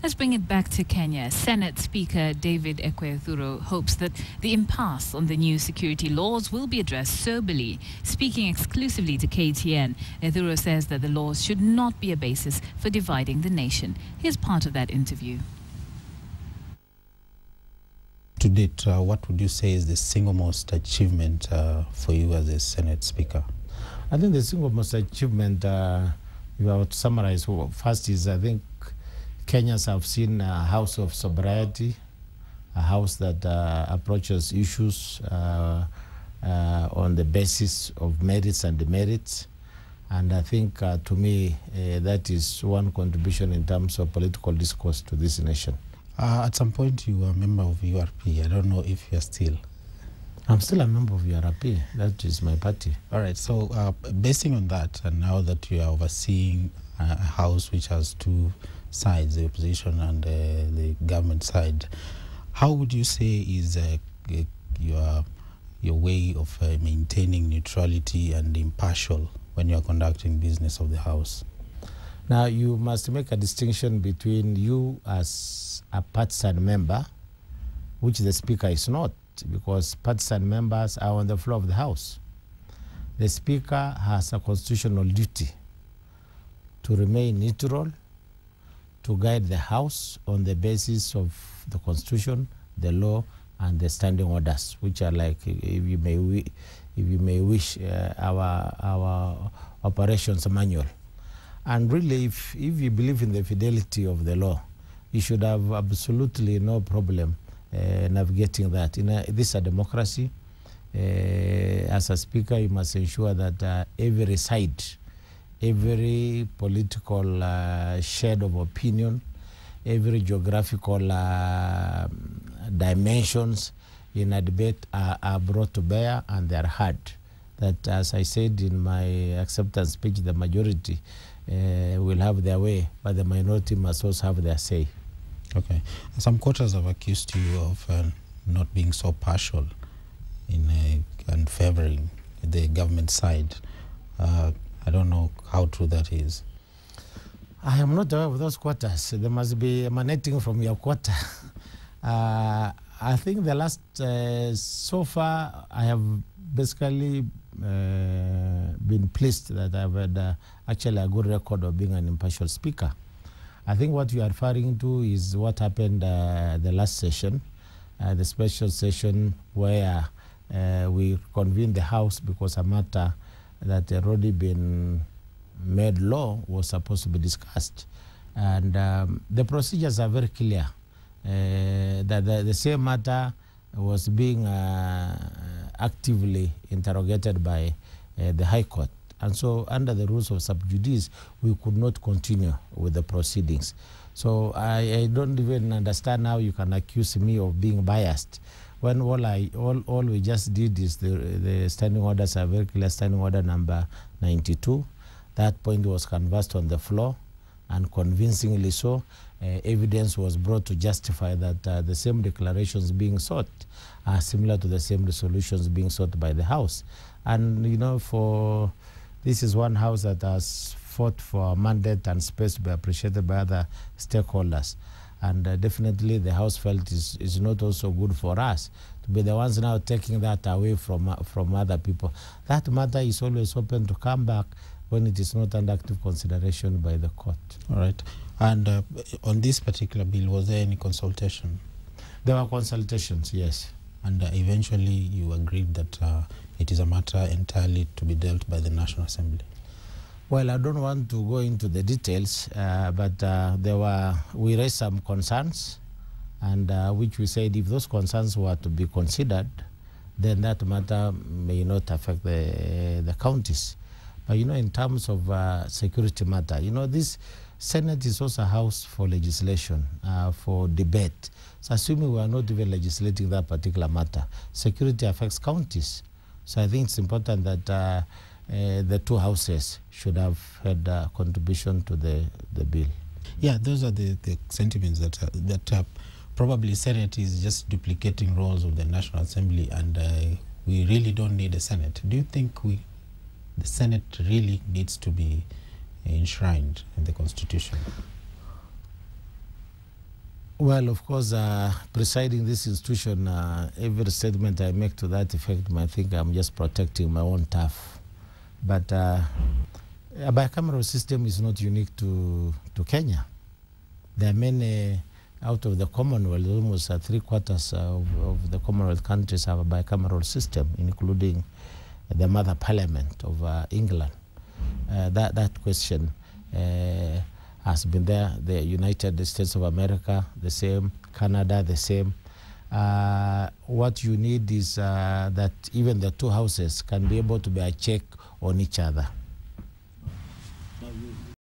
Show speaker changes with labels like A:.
A: Let's bring it back to Kenya. Senate Speaker David Ekwe Ethuro hopes that the impasse on the new security laws will be addressed soberly. Speaking exclusively to KTN, Ethuro says that the laws should not be a basis for dividing the nation. Here's part of that interview.
B: To date, what would you say is the single most achievement for you as a Senate Speaker?
C: I think the single most achievement, if I would summarize, first is I think Kenyans have seen a house of sobriety, a house that approaches issues on the basis of merits and demerits. And I think, to me, that is one contribution in terms of political discourse to this nation.
B: At some point, you were a member of URP. I don't know if you're still.
C: I'm still a member of URP. That is my party.
B: All right. So, basing on that, and now that you are overseeing a house which has two sides, the opposition and the government side, how would you say is your way of maintaining neutrality and impartial when you are conducting business of the house?
C: Now, you must make a distinction between you as a partisan member, which the Speaker is not, because partisan members are on the floor of the House. The Speaker has a constitutional duty to remain neutral, to guide the House on the basis of the Constitution, the law, and the standing orders, which are like, if you may wish, our operations manual. And really, if you believe in the fidelity of the law, you should have absolutely no problem navigating that. This is a democracy. As a Speaker, you must ensure that every side, every political shade of opinion, every geographical dimensions in a debate are brought to bear, and they are heard. That, as I said in my acceptance speech, the majority will have their way, but the minority must also have their say.
B: Okay. Some quarters have accused you of not being so partial and favoring the government side. I don't know how true that is.
C: I am not aware of those quarters. They must be emanating from your quarter. I think the last, so far, I have basically been pleased that I've had actually a good record of being an impartial speaker. I think what you are referring to is what happened the last session, the special session where we convened the House because a matter that had already been made law was supposed to be discussed. And the procedures are very clear. That the same matter was being actively interrogated by the High Court. And so under the rules of sub judice, we could not continue with the proceedings. So I don't even understand how you can accuse me of being biased when all we just did is the standing orders are very clear. Standing order number 92. That point was canvassed on the floor, and convincingly so. Evidence was brought to justify that the same declarations being sought are similar to the same resolutions being sought by the House. And, you know, this is one House that has fought for a mandate and space to be appreciated by other stakeholders. And definitely the House felt is not also good for us to be the ones now taking that away from other people. That matter is always open to come back when it is not under active consideration by the court.
B: All right. And on this particular bill, was there any consultation?
C: There were consultations, yes.
B: And eventually you agreed that it is a matter entirely to be dealt by the National Assembly?
C: Well, I don't want to go into the details, but we raised some concerns, and which we said if those concerns were to be considered, then that matter may not affect the counties. But, you know, in terms of security matter, you know, this Senate is also a house for legislation, for debate. So assuming we are not even legislating that particular matter, security affects counties. So I think it's important that the two houses should have had a contribution to the bill.
B: Yeah, those are the sentiments that probably Senate is just duplicating roles of the National Assembly, and we really don't need a Senate. Do you think the Senate really needs to be enshrined in the Constitution?
C: Well, of course, presiding this institution, every statement I make to that effect, I think I'm just protecting my own turf. But a bicameral system is not unique to Kenya. There are many out of the Commonwealth, almost 3/4 of the Commonwealth countries have a bicameral system, including the mother parliament of England. That question has been there. The United States of America, the same. Canada, the same. What you need is that even the two houses can be able to be a check on each other.